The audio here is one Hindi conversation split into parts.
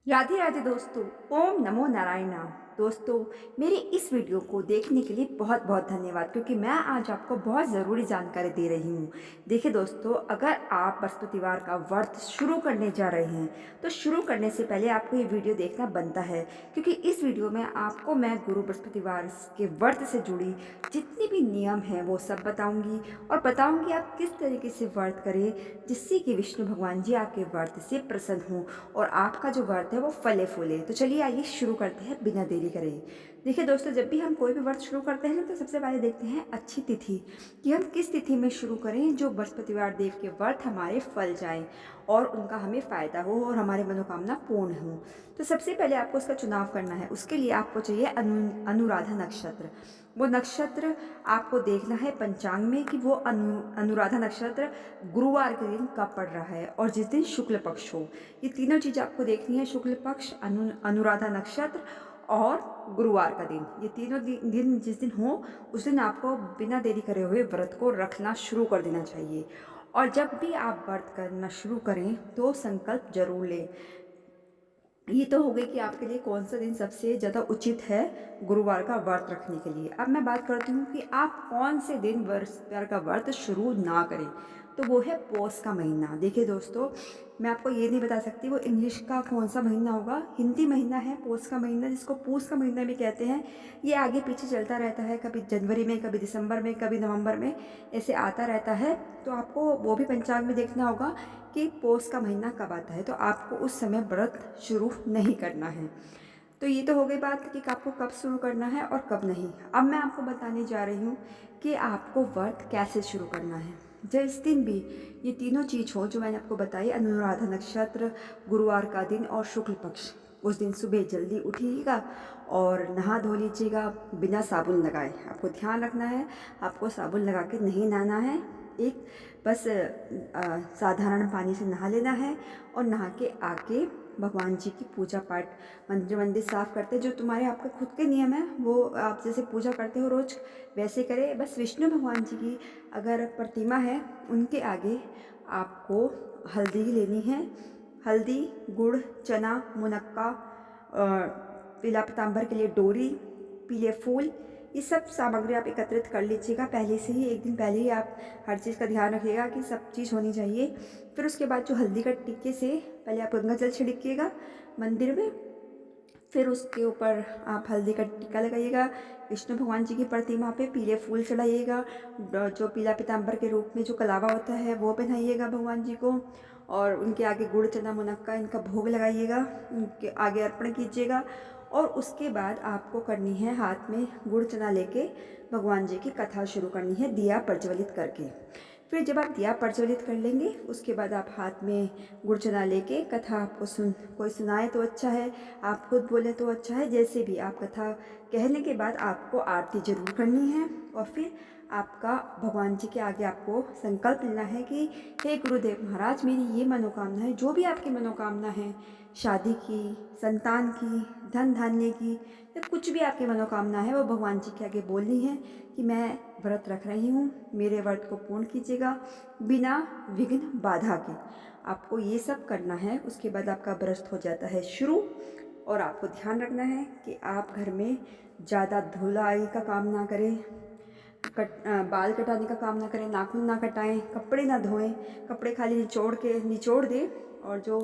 राधे राधे दोस्तों। ओम नमो नारायणा। दोस्तों, मेरी इस वीडियो को देखने के लिए बहुत बहुत धन्यवाद, क्योंकि मैं आज आपको बहुत ज़रूरी जानकारी दे रही हूँ। देखिए दोस्तों, अगर आप बृहस्पतिवार का व्रत शुरू करने जा रहे हैं तो शुरू करने से पहले आपको ये वीडियो देखना बनता है, क्योंकि इस वीडियो में आपको मैं गुरु बृहस्पतिवार के व्रत से जुड़ी जितनी भी नियम हैं वो सब बताऊँगी, और बताऊँगी आप किस तरीके से व्रत करें जिससे कि विष्णु भगवान जी आपके व्रत से प्रसन्न हों और आपका जो व्रत है वो फले फूले। तो चलिए आइए शुरू करते हैं बिना देरी करे। देखिए दोस्तों, जब भी हम कोई भी व्रत शुरू करते हैं ना तो सबसे पहले देखते हैं अच्छी तिथि, कि हम किस तिथि में शुरू करें जो बृहस्पतिवार देव के व्रत हमारे फल जाएं और उनका हमें फ़ायदा हो और हमारी मनोकामना पूर्ण हो। तो सबसे पहले आपको उसका चुनाव करना है। उसके लिए आपको चाहिए अनुराधा नक्षत्र। वो नक्षत्र आपको देखना है पंचांग में कि वो अनुराधा नक्षत्र गुरुवार के दिन कब पड़ रहा है और जिस दिन शुक्ल पक्ष हो। ये तीनों चीज़ आपको देखनी है, शुक्ल पक्ष, अनुराधा नक्षत्र और गुरुवार का दिन। ये तीनों दिन जिस दिन हो उस दिन आपको बिना देरी करे हुए व्रत को रखना शुरू कर देना चाहिए। और जब भी आप व्रत करना शुरू करें तो संकल्प जरूर लें। ये तो हो गई कि आपके लिए कौन सा दिन सबसे ज़्यादा उचित है गुरुवार का व्रत रखने के लिए। अब मैं बात करती हूँ कि आप कौन से दिन बृहस्पतिवार का व्रत शुरू ना करें। तो वो है पौष का महीना। देखिए दोस्तों, मैं आपको ये नहीं बता सकती वो इंग्लिश का कौन सा महीना होगा। हिंदी महीना है पौष का महीना, जिसको पूस का महीना भी कहते हैं। ये आगे पीछे चलता रहता है, कभी जनवरी में, कभी दिसंबर में, कभी नवंबर में, ऐसे आता रहता है। तो आपको वो भी पंचांग में देखना होगा कि पौष का महीना कब आता है, तो आपको उस समय व्रत शुरू नहीं करना है। तो ये तो हो गई बात कि आपको कब शुरू करना है और कब नहीं। अब मैं आपको बताने जा रही हूँ कि आपको व्रत कैसे शुरू करना है। जिस दिन भी ये तीनों चीज़ हो जो मैंने आपको बताई, अनुराधा नक्षत्र, गुरुवार का दिन और शुक्ल पक्ष, उस दिन सुबह जल्दी उठिएगा और नहा धो लीजिएगा बिना साबुन लगाए। आपको ध्यान रखना है, आपको साबुन लगा के नहीं नहाना है। एक बस साधारण पानी से नहा लेना है और नहा के आके भगवान जी की पूजा पाठ, मंदिर मंदिर साफ़ करते, जो तुम्हारे आपके खुद के नियम है वो आप जैसे पूजा करते हो रोज़ वैसे करें। बस विष्णु भगवान जी की अगर प्रतिमा है उनके आगे आपको हल्दी लेनी है। हल्दी, गुड़, चना, मुनक्का, पीला पीताम्बर के लिए डोरी, पीले फूल, ये सब सामग्री आप एकत्रित कर लीजिएगा पहले से ही। एक दिन पहले ही आप हर चीज़ का ध्यान रखिएगा कि सब चीज़ होनी चाहिए। फिर उसके बाद जो हल्दी का टिक्के से पहले आप गंगा जल छिड़किएगा मंदिर में, फिर उसके ऊपर आप हल्दी का टिक्का लगाइएगा। विष्णु भगवान जी की प्रतिमा पे पीले फूल चढ़ाइएगा। जो पीला पीताम्बर के रूप में जो कलावा होता है वो पहनाइएगा भगवान जी को, और उनके आगे गुड़, चना, मुनक्का इनका भोग लगाइएगा, उनके आगे अर्पण कीजिएगा। और उसके बाद आपको करनी है हाथ में गुड़ चना लेके भगवान जी की कथा शुरू करनी है दिया प्रज्वलित करके। फिर जब आप दिया प्रज्वलित कर लेंगे उसके बाद आप हाथ में गुड़ चना लेके कथा आपको कोई सुनाए तो अच्छा है, आप खुद बोले तो अच्छा है, जैसे भी आप कथा कहने के बाद आपको आरती जरूर करनी है। और फिर आपका भगवान जी के आगे आपको संकल्प लेना है कि हे गुरुदेव महाराज, मेरी ये मनोकामना है, जो भी आपकी मनोकामना है, शादी की, संतान की, धन धान्य की, या कुछ भी आपकी मनोकामना है वो भगवान जी के आगे बोलनी है कि मैं व्रत रख रही हूँ, मेरे व्रत को पूर्ण कीजिएगा बिना विघ्न बाधा के। आपको ये सब करना है। उसके बाद आपका व्रत हो जाता है शुरू। और आपको ध्यान रखना है कि आप घर में ज़्यादा धुलाई का काम ना करें, बाल कटाने का काम ना करें, नाखून ना कटाएं, कपड़े ना धोएं। कपड़े खाली निचोड़ दें, और जो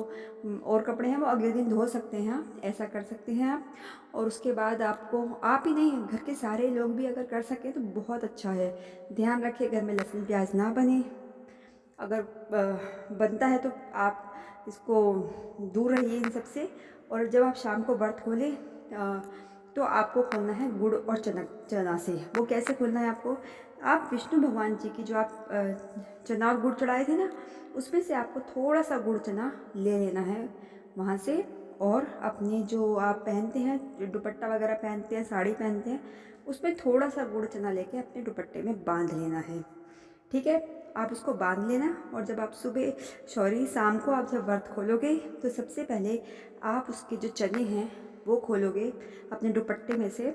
और कपड़े हैं वो अगले दिन धो सकते हैं आप, ऐसा कर सकते हैं आप। और उसके बाद आपको, आप ही नहीं घर के सारे लोग भी अगर कर सकें तो बहुत अच्छा है। ध्यान रखिए घर में लहसुन प्याज ना बने, अगर बनता है तो आप इसको दूर रहिए इन सब से। और जब आप शाम को व्रत खोलें तो आपको खोलना है गुड़ और चना से। वो कैसे खोलना है आपको, आप विष्णु भगवान जी की जो आप चना और गुड़ चढ़ाए थे ना, उसमें से आपको थोड़ा सा गुड़ चना ले लेना है वहाँ से। और अपने जो आप पहनते हैं, जो दुपट्टा वगैरह पहनते हैं, साड़ी पहनते हैं, उसमें थोड़ा सा गुड़ चना लेके अपने दुपट्टे में बांध लेना है। ठीक है, आप उसको बांध लेना। और जब आप शाम को आप जब व्रत खोलोगे तो सबसे पहले आप उसके जो चने हैं वो खोलोगे अपने दुपट्टे में से,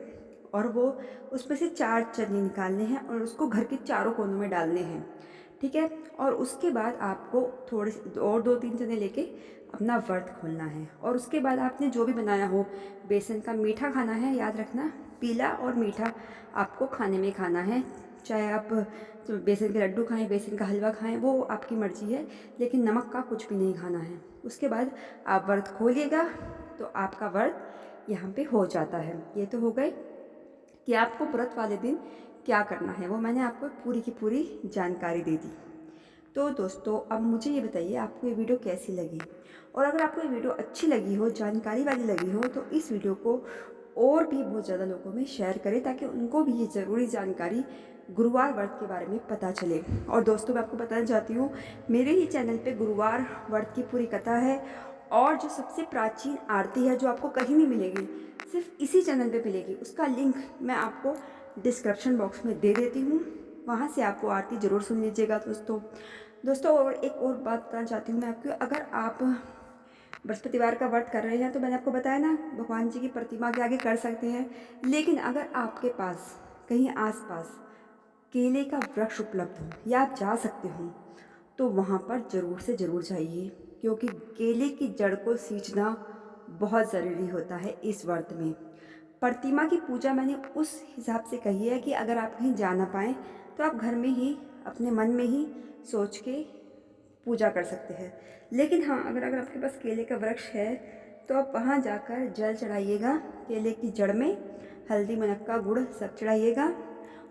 और वो उसमें से 4 चने निकालने हैं और उसको घर के चारों कोनों में डालने हैं। ठीक है, और उसके बाद आपको थोड़े से और 2-3 चने लेके अपना व्रत खोलना है। और उसके बाद आपने जो भी बनाया हो, बेसन का मीठा खाना है, याद रखना पीला और मीठा आपको खाने में खाना है। चाहे आप तो बेसन के लड्डू खाएं, बेसन का हलवा खाएं, वो आपकी मर्ज़ी है, लेकिन नमक का कुछ भी नहीं खाना है। उसके बाद आप व्रत खोलिएगा तो आपका व्रत यहाँ पे हो जाता है। ये तो हो गए कि आपको व्रत वाले दिन क्या करना है, वो मैंने आपको पूरी की पूरी जानकारी दे दी। तो दोस्तों अब मुझे ये बताइए आपको ये वीडियो कैसी लगी, और अगर आपको ये वीडियो अच्छी लगी हो, जानकारी वाली लगी हो, तो इस वीडियो को और भी बहुत ज़्यादा लोगों में शेयर करें ताकि उनको भी ये ज़रूरी जानकारी गुरुवार व्रत के बारे में पता चले। और दोस्तों मैं आपको बताना चाहती हूँ, मेरे ही चैनल पे गुरुवार व्रत की पूरी कथा है, और जो सबसे प्राचीन आरती है जो आपको कहीं नहीं मिलेगी, सिर्फ इसी चैनल पे मिलेगी, उसका लिंक मैं आपको डिस्क्रिप्शन बॉक्स में दे देती हूँ। वहाँ से आपको आरती ज़रूर सुन लीजिएगा दोस्तों। और एक और बात बताना चाहती हूँ मैं आपको, अगर आप बृहस्पतिवार का व्रत कर रहे हैं तो मैंने आपको बताया ना, भगवान जी की प्रतिमा के आगे कर सकते हैं। लेकिन अगर आपके पास कहीं आसपास केले का वृक्ष उपलब्ध हो या आप जा सकते हो, तो वहाँ पर ज़रूर से ज़रूर जाइए, क्योंकि केले की जड़ को सींचना बहुत ज़रूरी होता है इस व्रत में। प्रतिमा की पूजा मैंने उस हिसाब से कही है कि अगर आप कहीं जा ना पाएँ तो आप घर में ही अपने मन में ही सोच के पूजा कर सकते हैं। लेकिन हाँ, अगर आपके पास केले का वृक्ष है तो आप वहाँ जाकर जल चढ़ाइएगा, केले की जड़ में हल्दी, मुनक्का, गुड़ सब चढ़ाइएगा।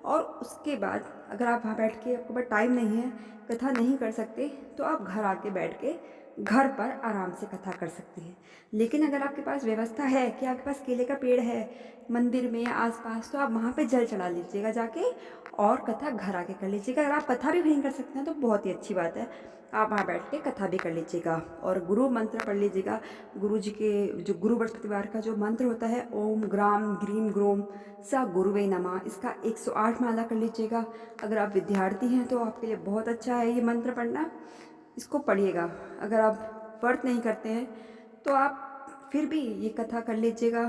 और उसके बाद अगर आप वहाँ बैठ के, आपके पास टाइम नहीं है, कथा नहीं कर सकते, तो आप घर आके बैठ के घर पर आराम से कथा कर सकते हैं। लेकिन अगर आपके पास व्यवस्था है कि आपके पास केले का पेड़ है मंदिर में या आसपास, तो आप वहाँ पे जल चढ़ा लीजिएगा जाके, और कथा घर आके कर लीजिएगा। अगर आप कथा भी नहीं कर सकते हैं तो बहुत ही अच्छी बात है, आप वहाँ बैठ के कथा भी कर लीजिएगा और गुरु मंत्र पढ़ लीजिएगा। गुरु जी के जो गुरु बृहस्पतिवार का जो मंत्र होता है, ओम ग्राम ग्रीम ग्रोम स गुरुवे नमः, इसका 108 माला कर लीजिएगा। अगर आप विद्यार्थी हैं तो आपके लिए बहुत अच्छा है ये मंत्र पढ़ना, इसको पढ़िएगा। अगर आप व्रत नहीं करते हैं तो आप फिर भी ये कथा कर लीजिएगा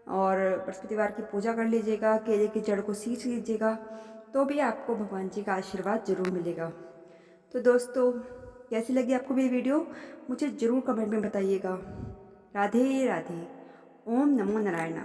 और बृहस्पतिवार की पूजा कर लीजिएगा, केले की जड़ को सींच लीजिएगा, तो भी आपको भगवान जी का आशीर्वाद ज़रूर मिलेगा। तो दोस्तों कैसी लगी आपको मेरी वीडियो, मुझे ज़रूर कमेंट में बताइएगा। राधे राधे। ओम नमो नारायण।